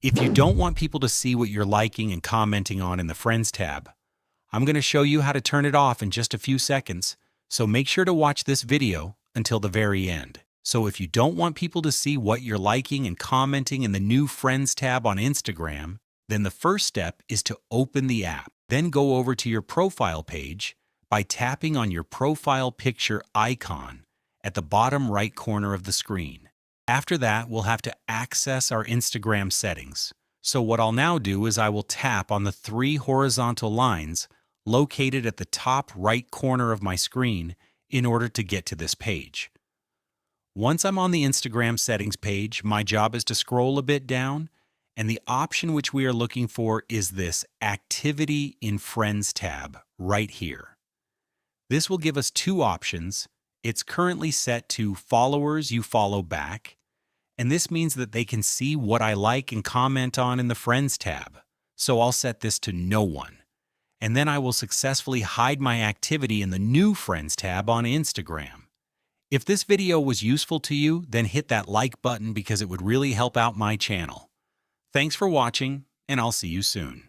If you don't want people to see what you're liking and commenting on in the Friends tab, I'm going to show you how to turn it off in just a few seconds, so make sure to watch this video until the very end. So if you don't want people to see what you're liking and commenting in the new Friends tab on Instagram, then the first step is to open the app. Then go over to your profile page by tapping on your profile picture icon at the bottom right corner of the screen. After that, we'll have to access our Instagram settings. So what I'll now do is I will tap on the three horizontal lines located at the top right corner of my screen in order to get to this page. Once I'm on the Instagram settings page, my job is to scroll a bit down, and the option which we are looking for is this Activity in Friends tab right here. This will give us two options. It's currently set to followers you follow back, and this means that they can see what I like and comment on in the Friends tab. So I'll set this to no one. And then I will successfully hide my activity in the new Friends tab on Instagram. If this video was useful to you, then hit that like button because it would really help out my channel. Thanks for watching, and I'll see you soon.